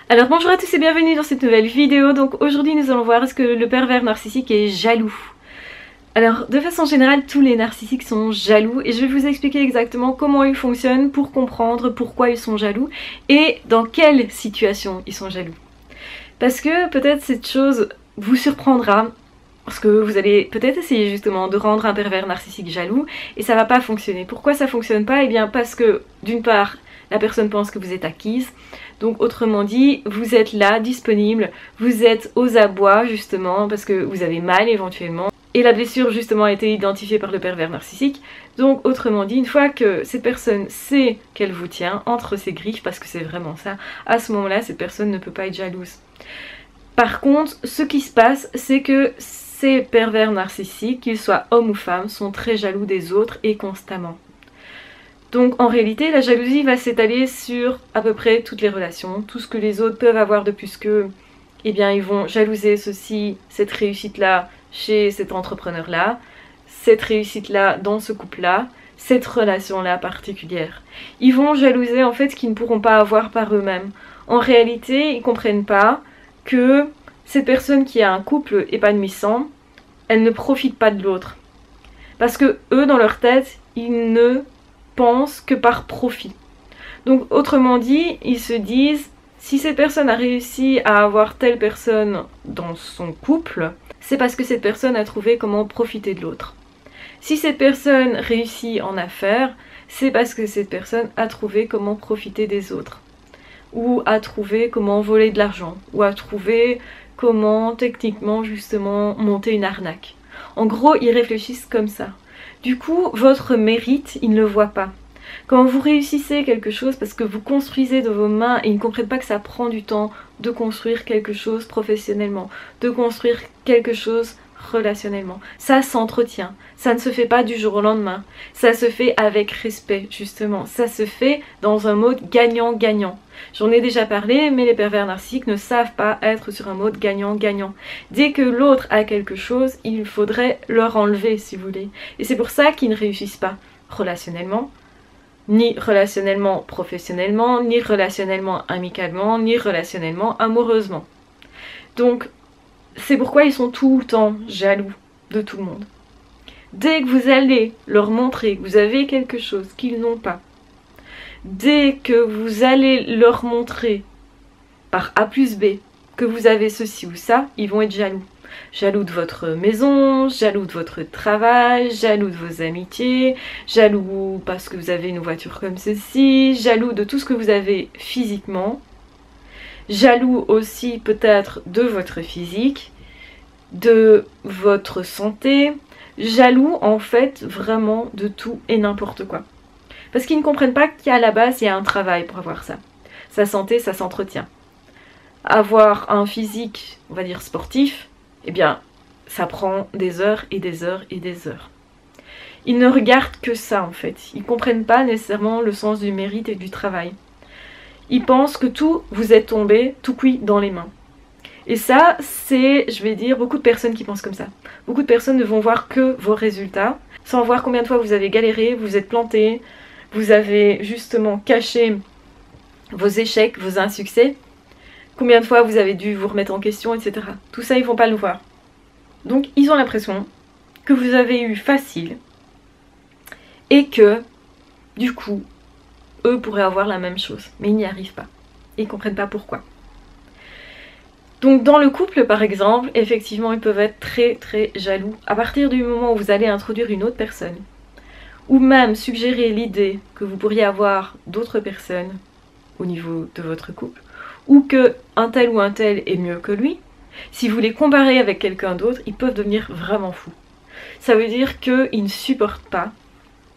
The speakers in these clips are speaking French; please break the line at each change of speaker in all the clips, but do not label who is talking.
Alors bonjour à tous et bienvenue dans cette nouvelle vidéo. Donc aujourd'hui nous allons voir est-ce que le pervers narcissique est jaloux. Alors de façon générale tous les narcissiques sont jaloux et je vais vous expliquer exactement comment ils fonctionnent pour comprendre pourquoi ils sont jaloux et dans quelle situation ils sont jaloux. Parce que peut-être cette chose vous surprendra, parce que vous allez peut-être essayer justement de rendre un pervers narcissique jaloux et ça va pas fonctionner. Pourquoi ça fonctionne pas? Eh bien parce que d'une part la personne pense que vous êtes acquise. Donc autrement dit, vous êtes là, disponible, vous êtes aux abois justement parce que vous avez mal éventuellement. Et la blessure justement a été identifiée par le pervers narcissique. Donc autrement dit, une fois que cette personne sait qu'elle vous tient entre ses griffes, parce que c'est vraiment ça, à ce moment-là, cette personne ne peut pas être jalouse. Par contre, ce qui se passe, c'est que ces pervers narcissiques, qu'ils soient hommes ou femmes, sont très jaloux des autres et constamment. Donc en réalité, la jalousie va s'étaler sur à peu près toutes les relations. Tout ce que les autres peuvent avoir de plus qu'eux, eh bien ils vont jalouser ceci, cette réussite-là chez cet entrepreneur-là, cette réussite-là dans ce couple-là, cette relation-là particulière. Ils vont jalouser en fait ce qu'ils ne pourront pas avoir par eux-mêmes. En réalité, ils ne comprennent pas que cette personne qui a un couple épanouissant, elle ne profite pas de l'autre. Parce que eux, dans leur tête, ils ne pensent que par profit. Donc autrement dit, ils se disent, si cette personne a réussi à avoir telle personne dans son couple, c'est parce que cette personne a trouvé comment profiter de l'autre. Si cette personne réussit en affaires, c'est parce que cette personne a trouvé comment profiter des autres. Ou a trouvé comment voler de l'argent. Ou a trouvé comment techniquement justement monter une arnaque. En gros, ils réfléchissent comme ça. Du coup, votre mérite, ils ne le voient pas. Quand vous réussissez quelque chose parce que vous construisez de vos mains et ils ne comprennent pas que ça prend du temps de construire quelque chose professionnellement, de construire quelque chose relationnellement. Ça s'entretient, ça ne se fait pas du jour au lendemain, ça se fait avec respect justement, ça se fait dans un mode gagnant-gagnant. J'en ai déjà parlé, mais les pervers narcissiques ne savent pas être sur un mode gagnant-gagnant. Dès que l'autre a quelque chose, il faudrait leur enlever si vous voulez. Et c'est pour ça qu'ils ne réussissent pas relationnellement, ni relationnellement professionnellement, ni relationnellement amicalement, ni relationnellement amoureusement. Donc, c'est pourquoi ils sont tout le temps jaloux de tout le monde. Dès que vous allez leur montrer que vous avez quelque chose qu'ils n'ont pas, dès que vous allez leur montrer par A plus B que vous avez ceci ou ça, ils vont être jaloux. Jaloux de votre maison, jaloux de votre travail, jaloux de vos amitiés, jaloux parce que vous avez une voiture comme ceci, jaloux de tout ce que vous avez physiquement, jaloux aussi peut-être de votre physique, de votre santé, jaloux en fait vraiment de tout et n'importe quoi. Parce qu'ils ne comprennent pas qu'à la base il y a un travail pour avoir ça. Sa santé, ça s'entretient. Avoir un physique, on va dire sportif, eh bien ça prend des heures et des heures et des heures. Ils ne regardent que ça en fait. Ils ne comprennent pas nécessairement le sens du mérite et du travail. Ils pensent que tout vous est tombé tout cuit dans les mains. Et ça, c'est, je vais dire, beaucoup de personnes qui pensent comme ça. Beaucoup de personnes ne vont voir que vos résultats, sans voir combien de fois vous avez galéré, vous êtes planté, vous avez justement caché vos échecs, vos insuccès, combien de fois vous avez dû vous remettre en question, etc. Tout ça, ils ne vont pas le voir. Donc, ils ont l'impression que vous avez eu facile et que, du coup, eux pourraient avoir la même chose. Mais ils n'y arrivent pas. Ils ne comprennent pas pourquoi. Donc dans le couple par exemple, effectivement ils peuvent être très très jaloux. À partir du moment où vous allez introduire une autre personne, ou même suggérer l'idée que vous pourriez avoir d'autres personnes au niveau de votre couple, ou que un tel ou un tel est mieux que lui, si vous les comparez avec quelqu'un d'autre, ils peuvent devenir vraiment fous. Ça veut dire qu'ils ne supportent pas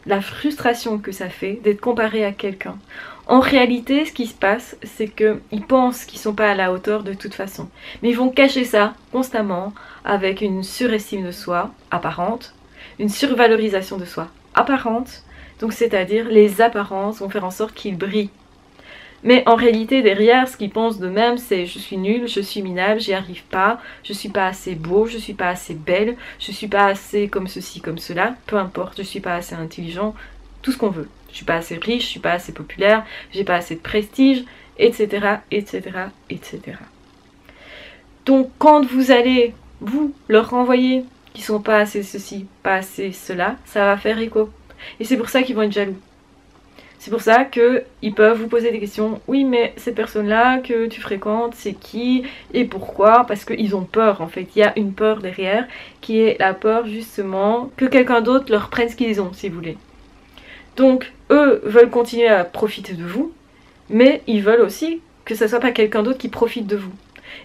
la frustration que ça fait d'être comparé à quelqu'un. En réalité, ce qui se passe, c'est qu'ils pensent qu'ils ne sont pas à la hauteur de toute façon. Mais ils vont cacher ça constamment avec une surestime de soi apparente, une survalorisation de soi apparente, donc c'est-à-dire les apparences vont faire en sorte qu'ils brillent. Mais en réalité, derrière, ce qu'ils pensent d'eux-mêmes, c'est je suis nul, je suis minable, j'y arrive pas, je suis pas assez beau, je suis pas assez belle, je suis pas assez comme ceci, comme cela, peu importe, je suis pas assez intelligent, tout ce qu'on veut. Je suis pas assez riche, je suis pas assez populaire, j'ai pas assez de prestige, etc., etc., etc. Donc quand vous allez, vous, leur renvoyer qu'ils sont pas assez ceci, pas assez cela, ça va faire écho. Et c'est pour ça qu'ils vont être jaloux. C'est pour ça qu'ils peuvent vous poser des questions. Oui, mais cette personne-là que tu fréquentes, c'est qui et pourquoi? Parce qu'ils ont peur en fait. Il y a une peur derrière qui est la peur justement que quelqu'un d'autre leur prenne ce qu'ils ont, si vous voulez. Donc, eux veulent continuer à profiter de vous, mais ils veulent aussi que ce soit pas quelqu'un d'autre qui profite de vous.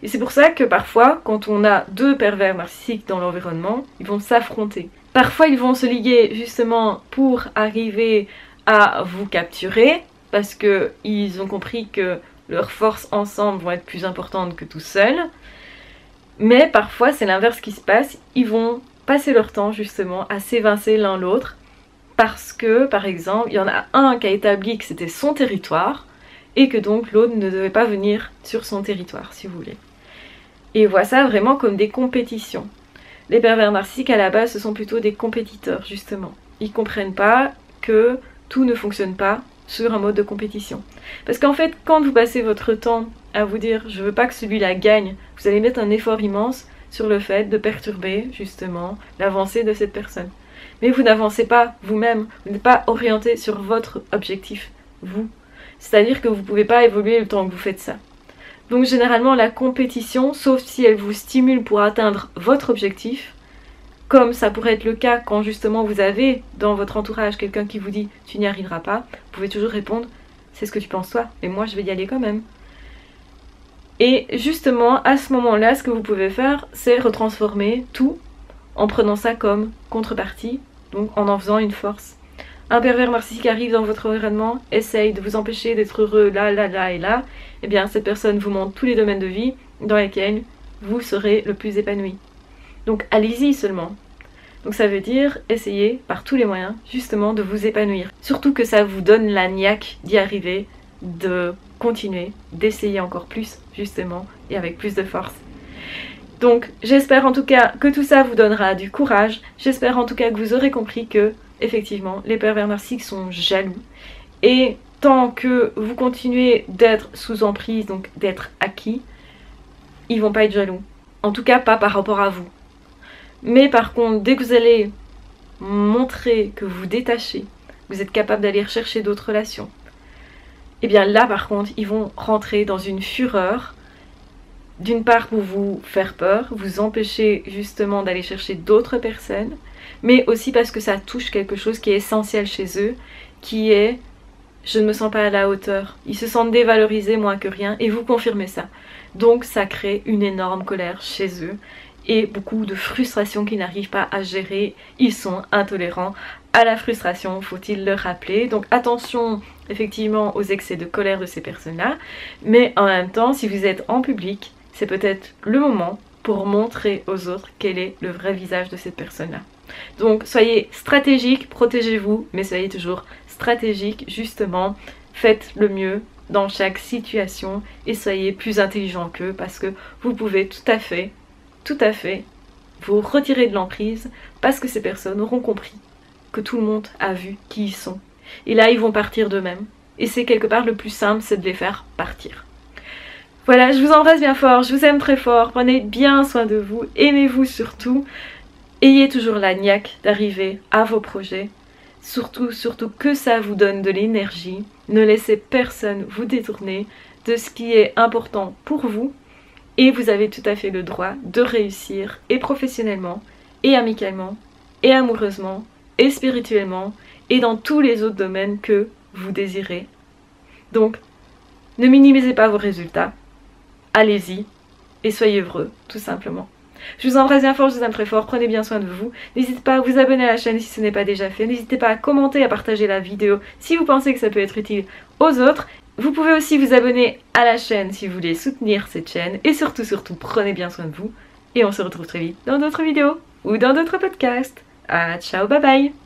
Et c'est pour ça que parfois, quand on a deux pervers narcissiques dans l'environnement, ils vont s'affronter. Parfois, ils vont se liguer justement pour arriver à vous capturer, parce qu'ils ont compris que leurs forces ensemble vont être plus importantes que tout seul. Mais parfois, c'est l'inverse qui se passe. Ils vont passer leur temps justement à s'évincer l'un l'autre, parce que, par exemple, il y en a un qui a établi que c'était son territoire, et que donc l'autre ne devait pas venir sur son territoire, si vous voulez. Et ils voient ça vraiment comme des compétitions. Les pervers narcissiques, à la base, ce sont plutôt des compétiteurs, justement. Ils comprennent pas que tout ne fonctionne pas sur un mode de compétition. Parce qu'en fait, quand vous passez votre temps à vous dire « je veux pas que celui-là gagne », vous allez mettre un effort immense sur le fait de perturber, justement, l'avancée de cette personne. Mais vous n'avancez pas vous-même, vous n'êtes pas orienté sur votre objectif, vous. C'est-à-dire que vous ne pouvez pas évoluer le temps que vous faites ça. Donc généralement, la compétition, sauf si elle vous stimule pour atteindre votre objectif, comme ça pourrait être le cas quand justement vous avez dans votre entourage quelqu'un qui vous dit « tu n'y arriveras pas », vous pouvez toujours répondre « c'est ce que tu penses toi, mais moi je vais y aller quand même ». Et justement, à ce moment-là, ce que vous pouvez faire, c'est retransformer tout en prenant ça comme contrepartie, donc en faisant une force. Un pervers narcissique arrive dans votre environnement, essaye de vous empêcher d'être heureux là, là, là et là, et bien cette personne vous montre tous les domaines de vie dans lesquels vous serez le plus épanoui. Donc allez-y seulement. Donc ça veut dire essayez par tous les moyens justement de vous épanouir. Surtout que ça vous donne la niaque d'y arriver, de continuer, d'essayer encore plus justement et avec plus de force. Donc j'espère en tout cas que tout ça vous donnera du courage. J'espère en tout cas que vous aurez compris que effectivement les pervers narcissiques sont jaloux. Et tant que vous continuez d'être sous emprise, donc d'être acquis, ils vont pas être jaloux. En tout cas pas par rapport à vous. Mais par contre, dès que vous allez montrer que vous vous détachez, vous êtes capable d'aller rechercher d'autres relations, et bien là par contre, ils vont rentrer dans une fureur, d'une part pour vous faire peur, vous empêcher justement d'aller chercher d'autres personnes, mais aussi parce que ça touche quelque chose qui est essentiel chez eux, qui est « je ne me sens pas à la hauteur ». Ils se sentent dévalorisés moins que rien, et vous confirmez ça. Donc ça crée une énorme colère chez eux, et beaucoup de frustration qu'ils n'arrivent pas à gérer. Ils sont intolérants à la frustration, faut-il le rappeler. Donc attention effectivement aux excès de colère de ces personnes-là, mais en même temps, si vous êtes en public, c'est peut-être le moment pour montrer aux autres quel est le vrai visage de cette personne-là. Donc soyez stratégiques, protégez-vous, mais soyez toujours stratégiques justement, faites le mieux dans chaque situation et soyez plus intelligents qu'eux parce que vous pouvez tout à fait vous retirer de l'emprise parce que ces personnes auront compris que tout le monde a vu qui ils sont. Et là, ils vont partir d'eux-mêmes. Et c'est quelque part le plus simple, c'est de les faire partir. Voilà, je vous embrasse bien fort, je vous aime très fort, prenez bien soin de vous, aimez-vous surtout. Ayez toujours la niaque d'arriver à vos projets. Surtout que ça vous donne de l'énergie. Ne laissez personne vous détourner de ce qui est important pour vous. Et vous avez tout à fait le droit de réussir, et professionnellement, et amicalement, et amoureusement, et spirituellement, et dans tous les autres domaines que vous désirez. Donc, ne minimisez pas vos résultats, allez-y, et soyez heureux, tout simplement. Je vous embrasse bien fort, je vous aime très fort, prenez bien soin de vous. N'hésitez pas à vous abonner à la chaîne si ce n'est pas déjà fait, n'hésitez pas à commenter, à partager la vidéo si vous pensez que ça peut être utile aux autres. Vous pouvez aussi vous abonner à la chaîne si vous voulez soutenir cette chaîne. Et surtout, prenez bien soin de vous. Et on se retrouve très vite dans d'autres vidéos ou dans d'autres podcasts. Ah, ciao, bye bye!